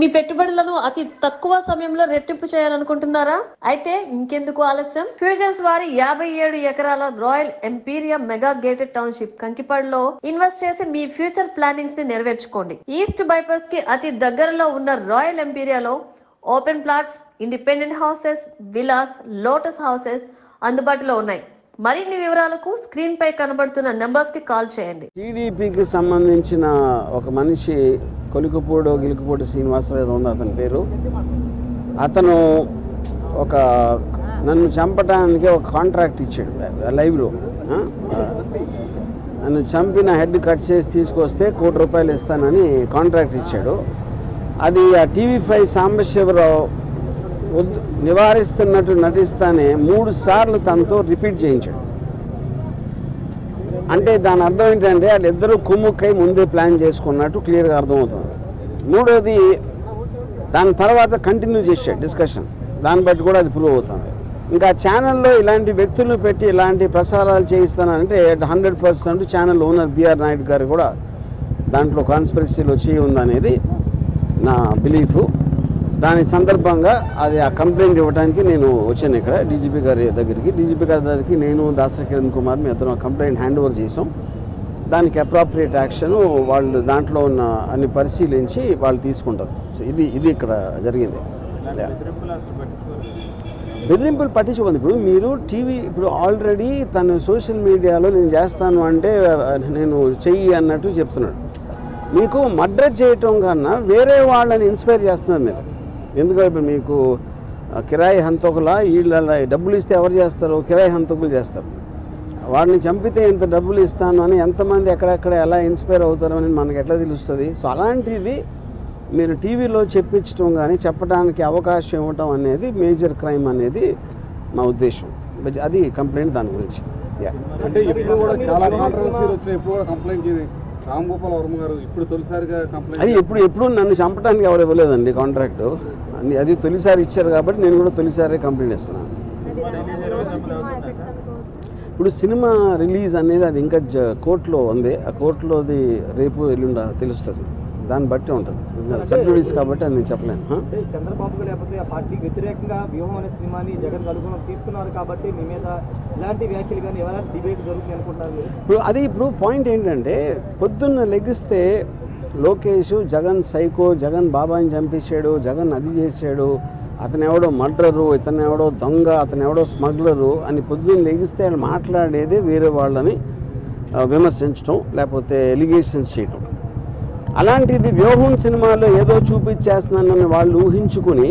మీ పెట్టుబడులను అతి తక్కువ సమయంలో రెట్టింపు చేయాలనుకుంటున్నారా? అయితే ఇంకెందుకు ఆలస్యం? ఫ్యూచర్స్ వారి 57 ఎకరాల రాయల్ ఎంపీరియా మెగా గేటెడ్ టౌన్షిప్ కంకిపాడులో ఇన్వెస్ట్ చేసి మీ ఫ్యూచర్ ప్లానింగ్స్ ని నెరవేర్చుకోండి. ఈస్ట్ బైపాస్ కి అతి దగ్గరలో ఉన్న రాయల్ ఎంపీరియాలో open plots, independent houses, villas, lotus houses అందుబాటులో ఉన్నాయి. మరిన్ని వివరాలకు స్క్రీన్ పై కనబడుతున్న నంబర్స్ కి కాల్ చేయండి. టీడీపీకి సంబంధించిన ఒక మనిషి గిలుకుపూడి శ్రీనివాసరావు ఉంది అతని పేరు. అతను నన్ను చంపడానికి ఒక కాంట్రాక్ట్ ఇచ్చాడు లైవ్లో. నన్ను చంపిన హెడ్ కట్ చేసి తీసుకొస్తే ₹1,00,00,000 ఇస్తానని కాంట్రాక్ట్ ఇచ్చాడు. అది ఆ TV5 సాంబశివరావు నివారిస్తున్నట్టు నటిస్తానే 3 సార్లు తనతో రిపీట్ చేయించాడు. అంటే దాని అర్థం ఏంటంటే వాళ్ళిద్దరూ కుమ్ముక్కై ముందే ప్లాన్ చేసుకున్నట్టు క్లియర్గా అర్థమవుతుంది. మూడోది, దాని తర్వాత కంటిన్యూ చేశాడు డిస్కషన్. దాన్ని బట్టి కూడా అది ప్రూవ్ అవుతుంది. ఇంకా ఛానల్లో ఇలాంటి వ్యక్తులను పెట్టి ఇలాంటి ప్రసారాలు చేయిస్తానంటే 100% ఛానల్ ఓనర్ బిఆర్ నాయుడు గారు కూడా దాంట్లో కాన్స్పిరసీలో చేయి ఉందనేది నా బిలీఫ్. దాని సందర్భంగా ఆ కంప్లైంట్ ఇవ్వడానికి నేను వచ్చాను ఇక్కడ డీజీపీ గారి దగ్గరికి. నేను దాసరి కిరణ్ కుమార్ మీ ఇద్దరం కంప్లైంట్ హ్యాండ్ ఓవర్ చేసాం. దానికి అప్రాప్రియేట్ యాక్షన్ వాళ్ళు దాంట్లో ఉన్న అన్ని పరిశీలించి వాళ్ళు తీసుకుంటారు. సో ఇది ఇక్కడ జరిగింది. బెదిరింపులు పట్టించుకుంది. ఇప్పుడు ఆల్రెడీ తను సోషల్ మీడియాలో నేను చేస్తాను అంటే నేను చెయ్యి అన్నట్టు చెప్తున్నాడు. మీకు మర్డర్ చేయటం కన్నా వేరే వాళ్ళని ఇన్స్పైర్ చేస్తున్నారు మీరు. ఎందుకంటే మీకు కిరాయి హంతకులా వీళ్ళ డబ్బులు ఇస్తే ఎవరు చేస్తారు? కిరాయి హంతకులు చేస్తారు. వాడిని చంపితే ఇంత డబ్బులు ఇస్తాను అని ఎంతమంది ఎక్కడెక్కడ ఎలా ఇన్స్పైర్ అవుతారో అని మనకు ఎట్లా తెలుస్తుంది? సో అలాంటిది మీరు టీవీలో చెప్పించడం కానీ చెప్పడానికి అవకాశం ఇవ్వటం అనేది మేజర్ క్రైమ్ అనేది మా ఉద్దేశం. అది కంప్లైంట్ దాని గురించి. అంటే ఇప్పుడు కూడా చాలా కాంట్రవర్సీలు వచ్చినాయి. ఇప్పుడు కూడా కంప్లైంట్ రామ్ గోపాల్ వర్మ గారు ఇప్పుడు తొలిసారిగా కంప్లైంట్ అది ఎప్పుడు నన్ను చంపడానికి ఎవరు ఇవ్వలేదండి కాంట్రాక్టు. అది తొలిసారి ఇచ్చారు కాబట్టి నేను కూడా తొలిసారి కంప్లైంట్ ఇస్తున్నాను. ఇప్పుడు సినిమా రిలీజ్ అనేది అది ఇంకా కోర్టులో ఉంది. ఆ కోర్టులోది రేపు ఎల్లుండ తెలుస్తుంది. దాన్ని బట్టి ఉంటుంది. సబ్జుడీస్ కాబట్టి అది నేను చెప్పలేను. చంద్రబాబు లేకపోతే ఆ పార్టీకి వ్యతిరేకంగా వ్యూహం అనే సినిమాని జగన్ అనుగుణం తీసుకున్నారు కాబట్టి మీ మీద ఇలాంటి వ్యాఖ్యలు కానీ ఎవరైనా డిబేట్ జరుగుతుంది అనుకుంటారు. ఇప్పుడు పాయింట్ ఏంటంటే పొద్దున్న లెగిస్తే లోకేష్ జగన్ సైకో, జగన్ బాబాయిని చంపేశాడు, జగన్ అది చేశాడు, అతనెవడో మర్డరు, ఇతనెవడో దొంగ, అతనెవడో స్మగ్లరు అని పొద్దున్న లెగిస్తే వాళ్ళు మాట్లాడేదే వేరే వాళ్ళని విమర్శించడం లేకపోతే ఎలిగేషన్స్ చేయటం. అలాంటిది వ్యూహం సినిమాలో ఏదో చూపించేస్తున్నానని వాళ్ళు ఊహించుకుని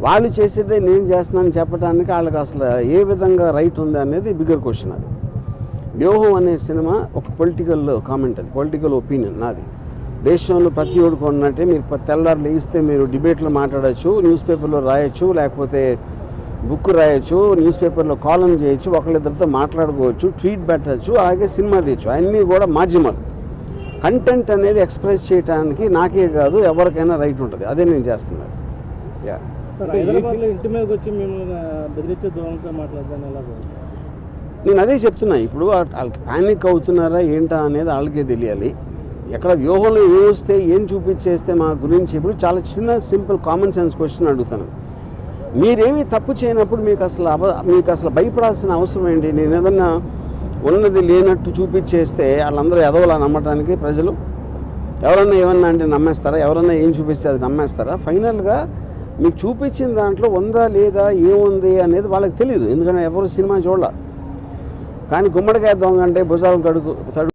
వాళ్ళు చేసేదే నేను చేస్తున్నానని చెప్పడానికి వాళ్ళకి అసలు ఏ విధంగా రైట్ ఉంది అనేది బిగ్గర్ క్వశ్చన్. అది వ్యూహం అనే సినిమా ఒక పొలిటికల్ కామెంట్, అది పొలిటికల్ ఒపీనియన్ నాది. దేశంలో ప్రతి ఒక్కరికి ఉన్నట్టే మీరు తెల్లారు లేస్తే మీరు డిబేట్లో మాట్లాడచ్చు, న్యూస్ పేపర్లో రాయొచ్చు, లేకపోతే బుక్ రాయొచ్చు, న్యూస్ పేపర్లో కాలమ్ చేయొచ్చు, ఒకళ్ళిద్దరితో మాట్లాడుకోవచ్చు, ట్వీట్ పెట్టచ్చు, అలాగే సినిమా తీయచ్చు. అన్నీ కూడా మాధ్యమాలు. కంటెంట్ అనేది ఎక్స్ప్రెస్ చేయడానికి నాకే కాదు ఎవరికైనా రైట్ ఉంటుంది. అదే నేను చేస్తున్నాను. నేను అదే చెప్తున్నా. ఇప్పుడు వాళ్ళకి ప్యానిక్ అవుతున్నారా ఏంటా అనేది వాళ్ళకే తెలియాలి. ఎక్కడ వ్యూహంలో ఏం వస్తే ఏం చూపించేస్తే మా గురించి ఇప్పుడు చాలా చిన్న సింపుల్ కామన్ సెన్స్ క్వశ్చన్ అడుగుతాను. మీరేమీ తప్పు చేయనప్పుడు మీకు అసలు భయపడాల్సిన అవసరం ఏంటి? నేను ఏదన్నా ఉన్నది లేనట్టు చూపించేస్తే వాళ్ళందరూ ఎదవలా నమ్మటానికి ప్రజలు ఎవరన్నా ఏమన్నా అంటే నమ్మేస్తారా? ఎవరన్నా ఏం చూపిస్తే అది నమ్మేస్తారా? ఫైనల్గా మీకు చూపించిన దాంట్లో ఉందా లేదా ఏముంది అనేది వాళ్ళకి తెలియదు. ఎందుకంటే ఎవరు సినిమా చూడాల. కానీ గుమ్మడికాయ దొంగ అంటే భుజాలు తడుగు